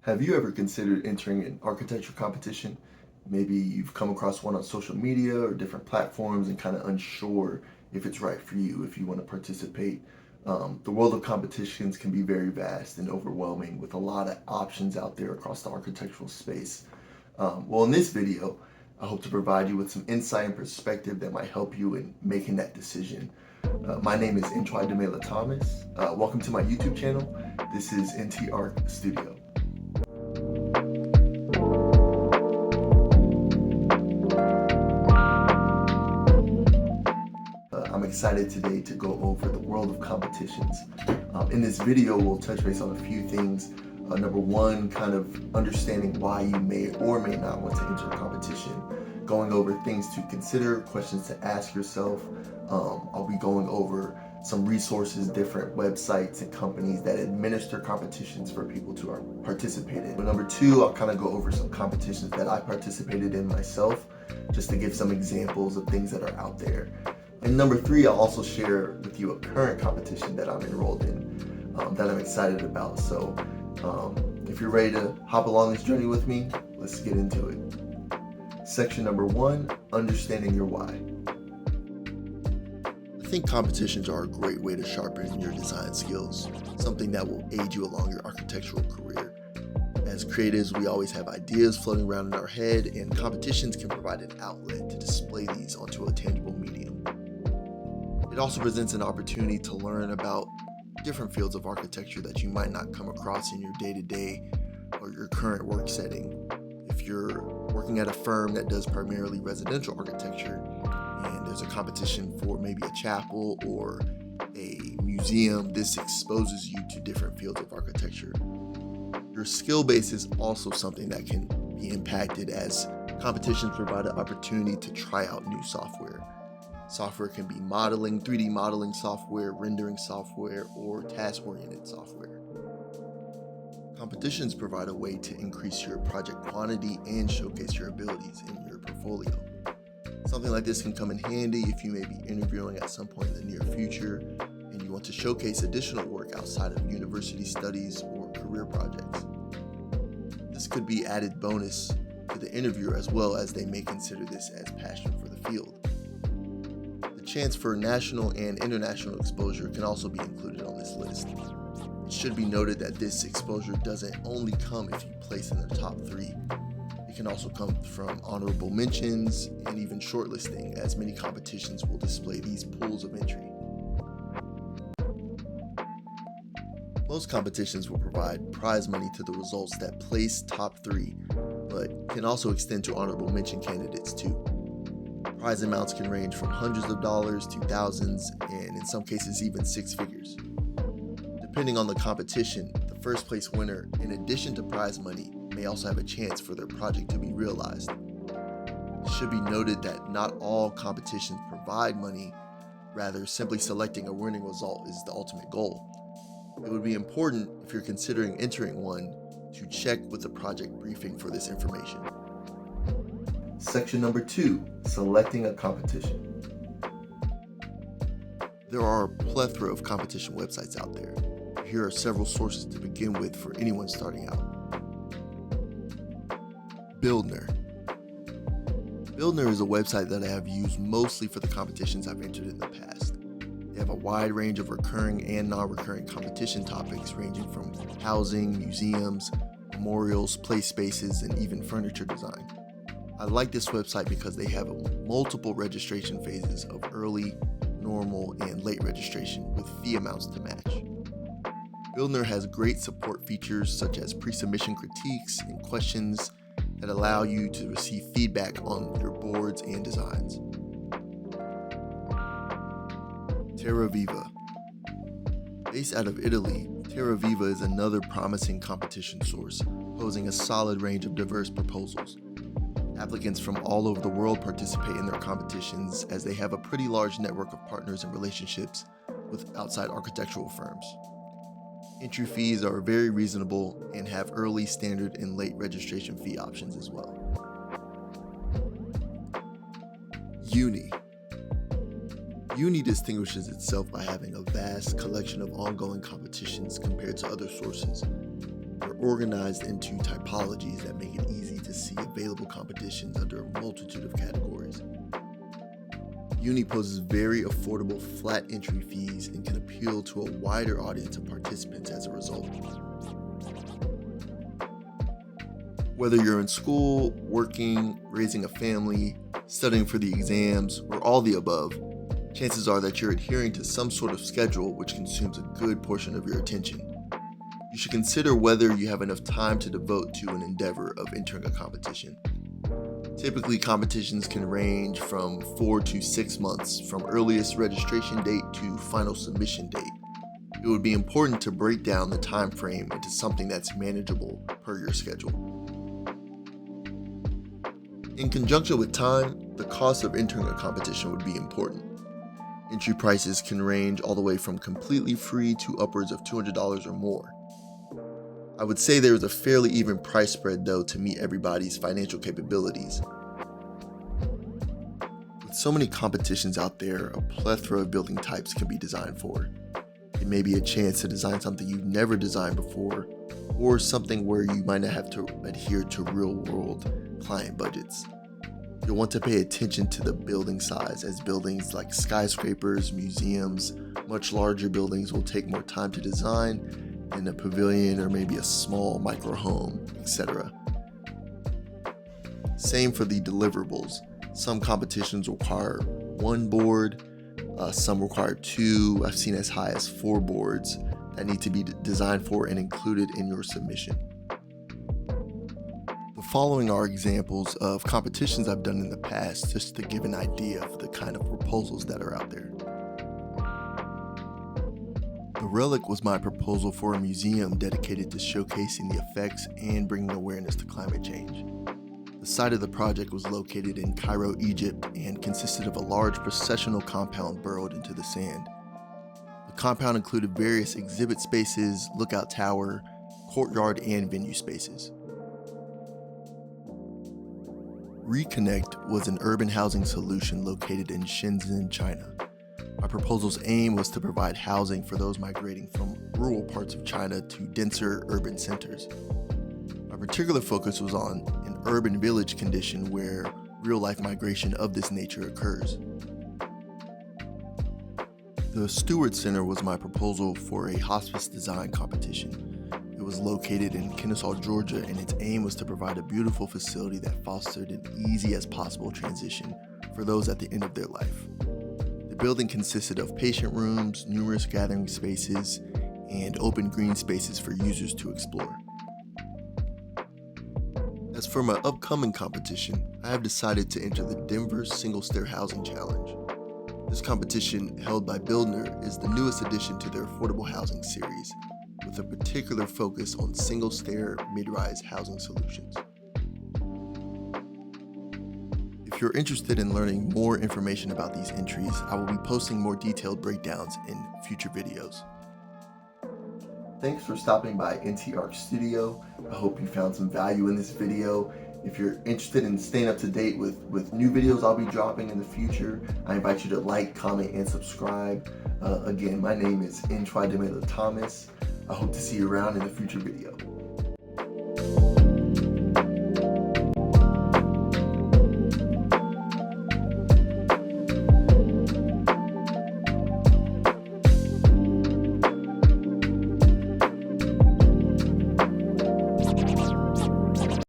Have you ever considered entering an architecture competition? Maybe you've come across one on social media or different platforms and kind of unsure if it's right for you, if you want to participate. The world of competitions can be very vast and overwhelming with a lot of options out there across the architectural space. In this video, I hope to provide you with some insight and perspective that might help you in making that decision. My name is Intwai Demela Thomas. Welcome to my YouTube channel. This is NT Arc Studio. I'm excited today to go over the world of competitions. In this video, we'll touch base on a few things. Number one, kind of understanding why you may or may not want to enter a competition. Going over things to consider, questions to ask yourself. I'll be going over some resources, different websites and companies that administer competitions for people to participate in. But number two, I'll kind of go over some competitions that I participated in myself, just to give some examples of things that are out there. And number three, I'll also share with you a current competition that I'm enrolled in, that I'm excited about. So if you're ready to hop along this journey with me, let's get into it. Section number one, understanding your why. I think competitions are a great way to sharpen your design skills, something that will aid you along your architectural career. As creatives, we always have ideas floating around in our head, and competitions can provide an outlet to display these onto a tangible medium. It also presents an opportunity to learn about different fields of architecture that you might not come across in your day-to-day or your current work setting. If you're working at a firm that does primarily residential architecture and there's a competition for maybe a chapel or a museum, this exposes you to different fields of architecture. Your skill base is also something that can be impacted, as competitions provide an opportunity to try out new software. Software can be modeling, 3D modeling software, rendering software, or task-oriented software. Competitions provide a way to increase your project quantity and showcase your abilities in your portfolio. Something like this can come in handy if you may be interviewing at some point in the near future and you want to showcase additional work outside of university studies or career projects. This could be added bonus to the interviewer, as well as they may consider this as passion for the field. The chance for national and international exposure can also be included on this list. It should be noted that this exposure doesn't only come if you place in the top 3. It can also come from honorable mentions and even shortlisting, as many competitions will display these pools of entry. Most competitions will provide prize money to the results that place top 3, but can also extend to honorable mention candidates too. Prize amounts can range from hundreds of dollars to thousands, and in some cases even 6 figures. Depending on the competition, the first place winner, in addition to prize money, may also have a chance for their project to be realized. It should be noted that not all competitions provide money, rather simply selecting a winning result is the ultimate goal. It would be important, if you're considering entering one, to check with the project briefing for this information. Section number 2, selecting a competition. There are a plethora of competition websites out there. Here are several sources to begin with for anyone starting out. Buildner. Buildner is a website that I have used mostly for the competitions I've entered in the past. They have a wide range of recurring and non-recurring competition topics, ranging from housing, museums, memorials, play spaces, and even furniture design. I like this website because they have multiple registration phases of early, normal, and late registration with fee amounts to match. Buildner has great support features such as pre-submission critiques and questions that allow you to receive feedback on your boards and designs. Terraviva. Based out of Italy, Terraviva is another promising competition source, posing a solid range of diverse proposals. Applicants from all over the world participate in their competitions, as they have a pretty large network of partners and relationships with outside architectural firms. Entry fees are very reasonable and have early, standard, and late registration fee options as well. Uni. Uni distinguishes itself by having a vast collection of ongoing competitions compared to other sources. They're organized into typologies that make it easy to see available competitions under a multitude of categories. Uni poses very affordable flat entry fees and can appeal to a wider audience of participants as a result. Whether you're in school, working, raising a family, studying for the exams, or all the above, chances are that you're adhering to some sort of schedule which consumes a good portion of your attention. You should consider whether you have enough time to devote to an endeavor of entering a competition. Typically, competitions can range from 4 to 6 months from earliest registration date to final submission date. It would be important to break down the time frame into something that's manageable per your schedule. In conjunction with time, the cost of entering a competition would be important. Entry prices can range all the way from completely free to upwards of $200 or more. I would say there is a fairly even price spread though to meet everybody's financial capabilities. With so many competitions out there, a plethora of building types can be designed for. It may be a chance to design something you've never designed before, or something where you might not have to adhere to real-world client budgets. You'll want to pay attention to the building size, as buildings like skyscrapers, museums, much larger buildings will take more time to design than a pavilion or maybe a small micro home, etc. Same for the deliverables. Some competitions require 1 board, some require 2. I've seen as high as 4 boards that need to be designed for and included in your submission. The following are examples of competitions I've done in the past, just to give an idea of the kind of proposals that are out there. The Relic was my proposal for a museum dedicated to showcasing the effects and bringing awareness to climate change. The site of the project was located in Cairo, Egypt, and consisted of a large processional compound burrowed into the sand. The compound included various exhibit spaces, lookout tower, courtyard, and venue spaces. Reconnect was an urban housing solution located in Shenzhen, China. My proposal's aim was to provide housing for those migrating from rural parts of China to denser urban centers. My particular focus was on an urban village condition where real-life migration of this nature occurs. The Stewart Center was my proposal for a hospice design competition. It was located in Kennesaw, Georgia, and its aim was to provide a beautiful facility that fostered an easy as possible transition for those at the end of their life. The building consisted of patient rooms, numerous gathering spaces, and open green spaces for users to explore. As for my upcoming competition, I have decided to enter the Denver Single Stair Housing Challenge. This competition, held by Buildner, is the newest addition to their affordable housing series, with a particular focus on single-stair mid-rise housing solutions. If you're interested in learning more information about these entries, I will be posting more detailed breakdowns in future videos. Thanks for stopping by NT Arc Studio. I hope you found some value in this video. If you're interested in staying up to date with new videos I'll be dropping in the future, I invite you to like, comment, and subscribe. Again, my name is N. Thomas. I hope to see you around in a future video.